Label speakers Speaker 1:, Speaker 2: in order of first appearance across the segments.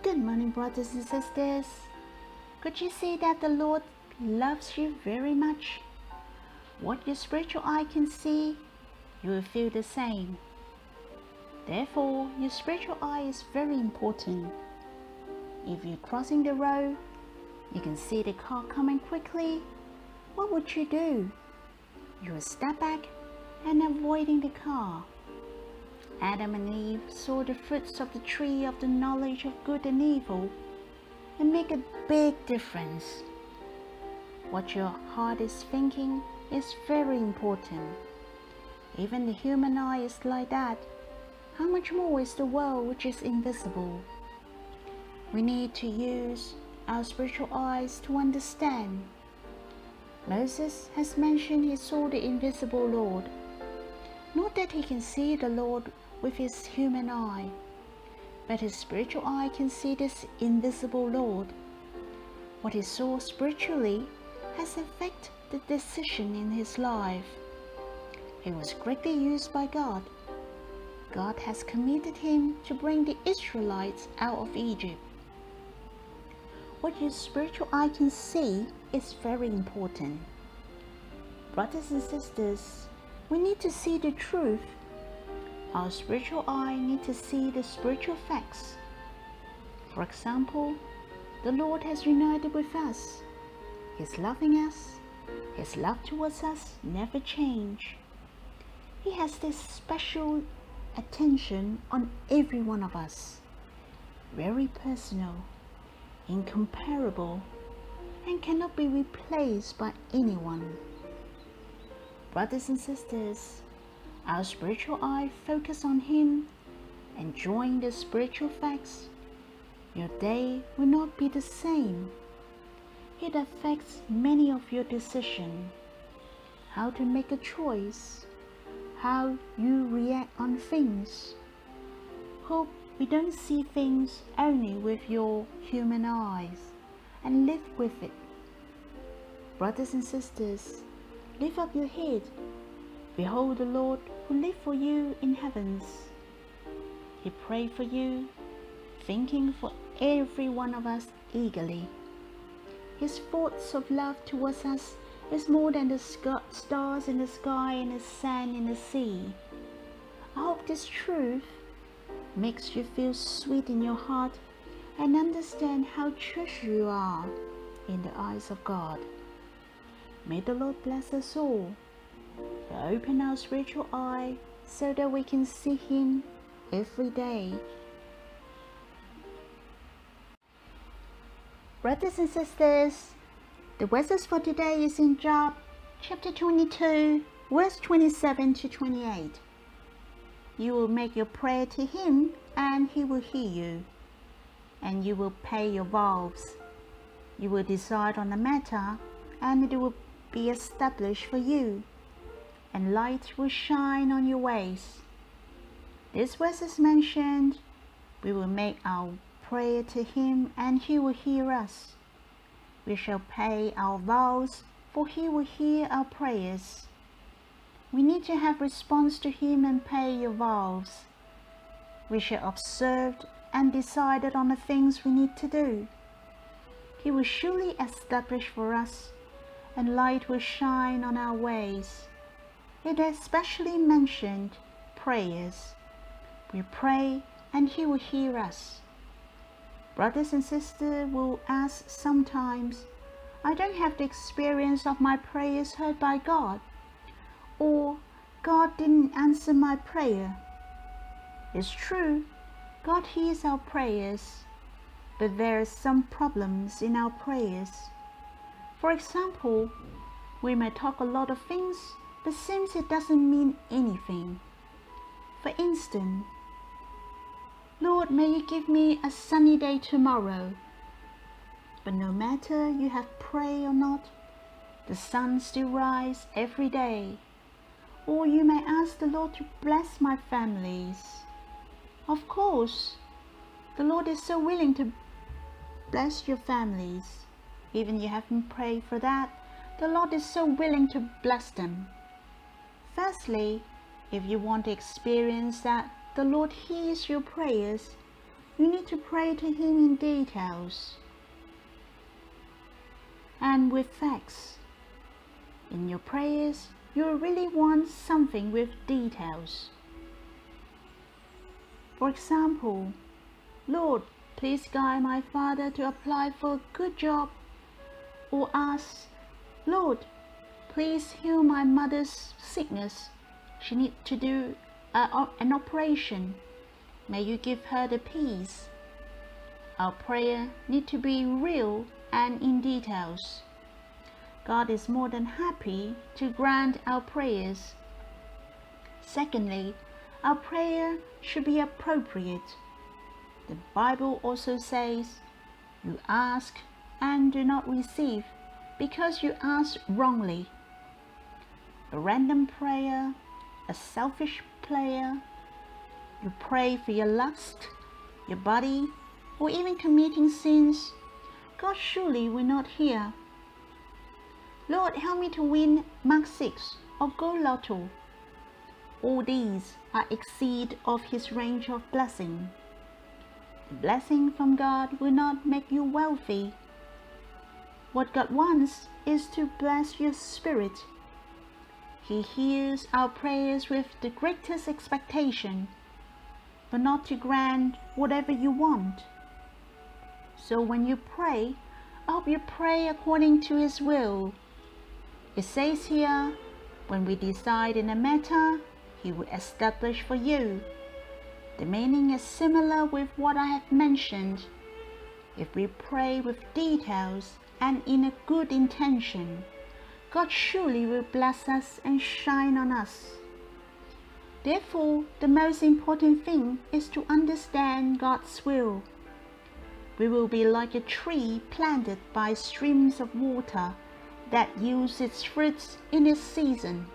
Speaker 1: Good morning, brothers and sisters. Could you see that the Lord loves you very much? What your spiritual eye can see, you will feel the same. Therefore, your spiritual eye is very important. If you're crossing the road, you can see the car coming quickly. What would you do? You will step back and avoiding the car. Adam and Eve saw the fruits of the tree of the knowledge of good and evil and make a big difference. What your heart is thinking is very important. Even the human eye is like that. How much more is the world which is invisible? We need to use our spiritual eyes to understand. Moses has mentioned he saw the invisible Lord. Not that he can see the Lord with his human eye, but his spiritual eye can see this invisible Lord. What he saw spiritually has affected the decision in his life. He was greatly used by God. God has committed him to bring the Israelites out of Egypt. What your spiritual eye can see is very important. Brothers and sisters, we need to see the truth. Our spiritual eye needs to see the spiritual facts. For example, the Lord has united with us. He's loving us. His love towards us never changes. He has this special attention on every one of us. Very personal, incomparable, and cannot be replaced by anyone. Brothers and sisters, our spiritual eye focus on Him, enjoying the spiritual facts. Your day will not be the same. It affects many of your decisions, how to make a choice, how you react on things. Hope we don't see things only with your human eyes and live with it. Brothers and sisters, lift up your head. Behold the Lord who lives for you in heavens. He prayed for you, thinking for every one of us eagerly. His thoughts of love towards us is more than the stars in the sky and the sand in the sea. I hope this truth makes you feel sweet in your heart and understand how treasured you are in the eyes of God. May the Lord bless us all. Open our spiritual eye so that we can see Him every day. Brothers and sisters, the verses for today is in Job chapter 22, verse 27 to 28. You will make your prayer to Him and He will hear you, and you will pay your vows. You will decide on a matter and it will be established for you, and light will shine on your ways. This verse is mentioned, we will make our prayer to Him and He will hear us. We shall pay our vows, for He will hear our prayers. We need to have response to Him and pay your vows. We shall observe and decide on the things we need to do. He will surely establish for us, and light will shine on our ways. It especially mentioned prayers. We pray and He will hear us. Brothers and sisters will ask sometimes, I don't have the experience of my prayers heard by God, or God didn't answer my prayer. It's true, God hears our prayers, but there are some problems in our prayers. For example, we may talk a lot of things, but seems it doesn't mean anything. For instance, Lord, may you give me a sunny day tomorrow. But no matter you have prayed or not, the sun still rises every day. Or you may ask the Lord to bless my families. Of course, the Lord is so willing to bless your families. Even you haven't prayed for that, the Lord is so willing to bless them. Firstly, if you want to experience that the Lord hears your prayers, you need to pray to Him in details and with facts. In your prayers, you really want something with details. For example, Lord, please guide my father to apply for a good job. Or ask, Lord, please heal my mother's sickness. She needs to do an operation. May you give her the peace. Our prayer needs to be real and in details. God is more than happy to grant our prayers. Secondly, our prayer should be appropriate. The Bible also says, you ask and do not receive because you ask wrongly. A random prayer, a selfish prayer, you pray for your lust, your body, or even committing sins, God surely will not hear. Lord, help me to win Mark 6 or Go Lotto. All these are exceed of His range of blessing. The blessing from God will not make you wealthy. What God wants is to bless your spirit. He hears our prayers with the greatest expectation, but not to grant whatever you want. So when you pray, I hope you pray according to His will. It says here, when we decide in a matter, He will establish for you. The meaning is similar with what I have mentioned. If we pray with details and in a good intention, God surely will bless us and shine on us. Therefore, the most important thing is to understand God's will. We will be like a tree planted by streams of water that yields its fruits in its season.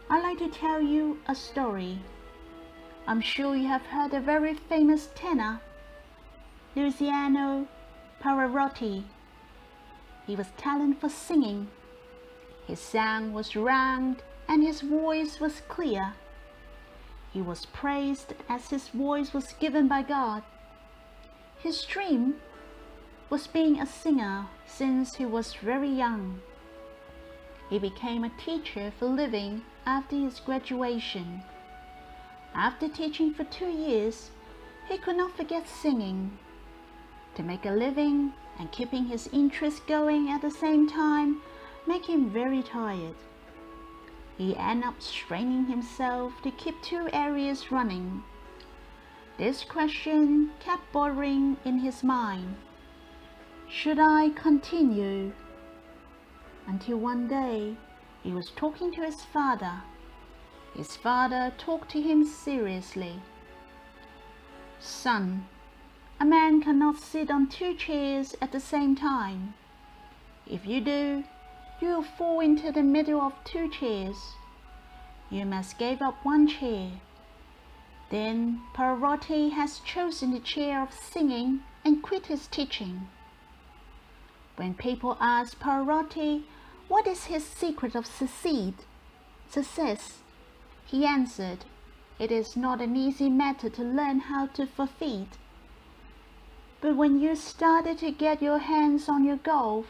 Speaker 1: I'd like to tell you a story. I'm sure you have heard a very famous tenor, Luciano Pavarotti. He was talented for singing. His sound was round and his voice was clear. He was praised as his voice was given by God. His dream was being a singer since he was very young. He became a teacher for a living after his graduation. After teaching for 2 years, he could not forget singing. To make a living and keeping his interest going at the same time made him very tired. He ended up straining himself to keep 2 areas running. This question kept bothering in his mind. Should I continue? Until one day, he was talking to his father. His father talked to him seriously. Son, a man cannot sit on 2 chairs at the same time. If you do, you will fall into the middle of 2 chairs. You must give up 1 chair. Then Pavarotti has chosen the chair of singing and quit his teaching. When people asked Pavarotti what is his secret of success, he answered, it is not an easy matter to learn how to fulfill. But when you started to get your hands on your goal,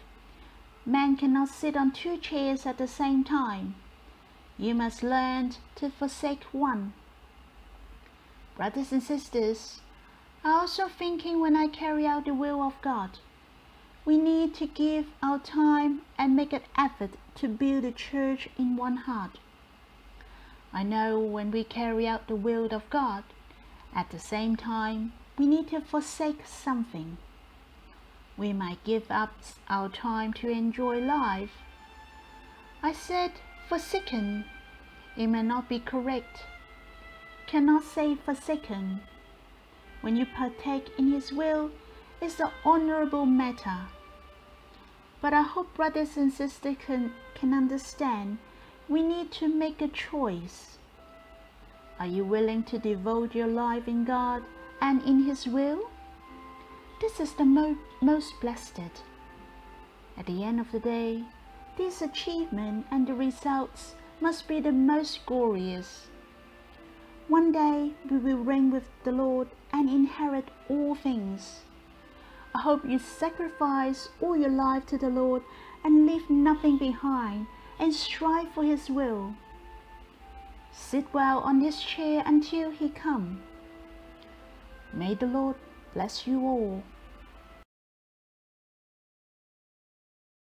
Speaker 1: man cannot sit on 2 chairs at the same time. You must learn to forsake one. Brothers and sisters, I'm also thinking when I carry out the will of God, we need to give our time and make an effort to build a church in one heart. I know when we carry out the will of God, at the same time, we need to forsake something. We might give up our time to enjoy life. I said forsaken. It may not be correct. Cannot say forsaken. When you partake in His will, it's an honorable matter. But I hope brothers and sisters can understand we need to make a choice. Are you willing to devote your life in God and in His will? This is the most blessed. At the end of the day, this achievement and the results must be the most glorious. One day we will reign with the Lord and inherit all things. I hope you sacrifice all your life to the Lord and leave nothing behind and strive for His will. Sit well on this chair until He come. May the Lord bless you all.